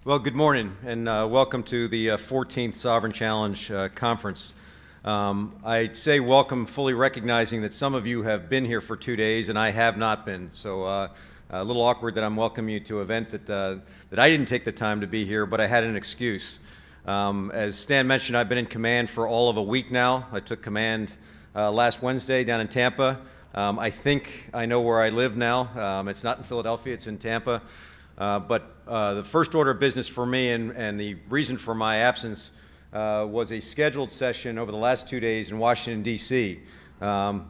Well, good morning, and welcome to the 14th Sovereign Challenge Conference. I'd say welcome, fully recognizing that some of you have been here for 2 days, and I have not been. So a little awkward that I'm welcoming you to an event that I didn't take the time to be here, but I had an excuse. As Stan mentioned, I've been in command for all of a week now. I took command last Wednesday down in Tampa. I think I know where I live now. It's not in Philadelphia, it's in Tampa. But the first order of business for me and the reason for my absence was a scheduled session over the last 2 days in Washington, D.C.,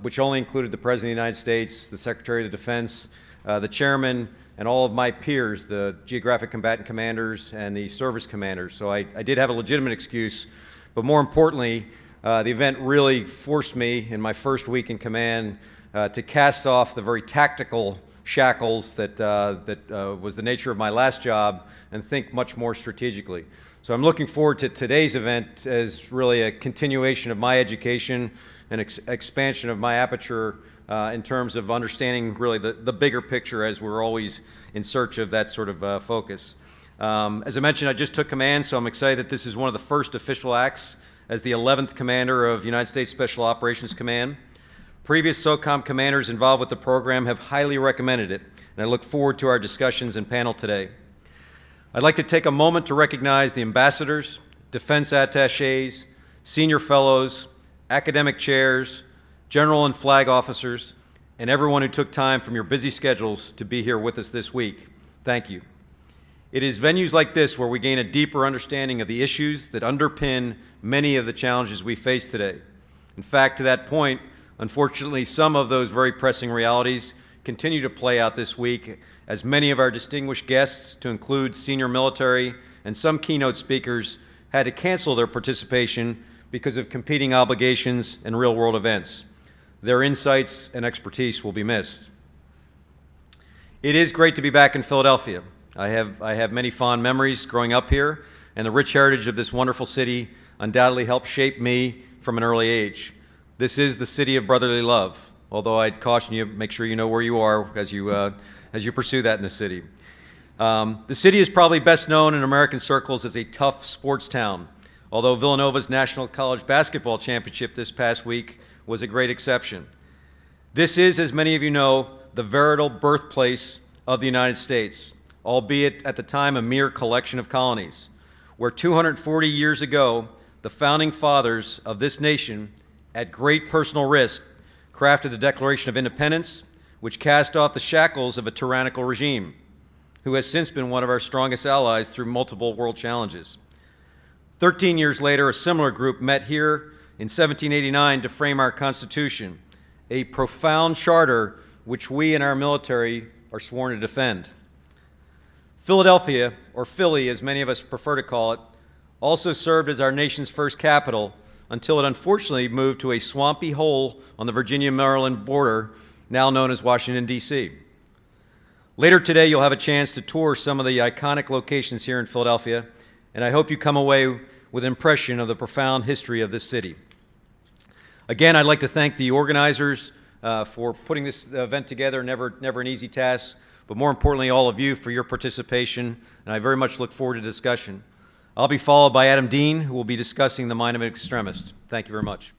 which only included the President of the United States, the Secretary of the Defense, the Chairman, and all of my peers, the Geographic Combatant Commanders and the Service Commanders. So I did have a legitimate excuse, but more importantly, the event really forced me in my first week in command to cast off the very tactical shackles that was the nature of my last job and think much more strategically. So I'm looking forward to today's event as really a continuation of my education and expansion of my aperture in terms of understanding really the bigger picture, as we're always in search of that sort of focus. As I mentioned, I just took command, so I'm excited that this is one of the first official acts as the 11th Commander of United States Special Operations Command. Previous SOCOM commanders involved with the program have highly recommended it, and I look forward to our discussions and panel today. I'd like to take a moment to recognize the ambassadors, defense attachés, senior fellows, academic chairs, general and flag officers, and everyone who took time from your busy schedules to be here with us this week. Thank you. It is venues like this where we gain a deeper understanding of the issues that underpin many of the challenges we face today. In fact, to that point, unfortunately, some of those very pressing realities continue to play out this week as many of our distinguished guests, to include senior military and some keynote speakers, had to cancel their participation because of competing obligations and real-world events. Their insights and expertise will be missed. It is great to be back in Philadelphia. I have many fond memories growing up here, and the rich heritage of this wonderful city undoubtedly helped shape me from an early age. This is the city of brotherly love, although I'd caution you, make sure you know where you are as you pursue that in the city. The city is probably best known in American circles as a tough sports town, although Villanova's National College Basketball Championship this past week was a great exception. This is, as many of you know, the veritable birthplace of the United States, albeit at the time a mere collection of colonies, where 240 years ago, the founding fathers of this nation, at great personal risk, crafted the Declaration of Independence, which cast off the shackles of a tyrannical regime, who has since been one of our strongest allies through multiple world challenges. 13 years later, a similar group met here in 1789 to frame our Constitution, a profound charter which we in our military are sworn to defend. Philadelphia, or Philly as many of us prefer to call it, also served as our nation's first capital until it unfortunately moved to a swampy hole on the Virginia-Maryland border, now known as Washington, D.C. Later today, you'll have a chance to tour some of the iconic locations here in Philadelphia, and I hope you come away with an impression of the profound history of this city. Again, I'd like to thank the organizers for putting this event together, never an easy task, but more importantly, all of you for your participation, and I very much look forward to discussion. I'll be followed by Adam Dean, who will be discussing the mind of an extremist. Thank you very much.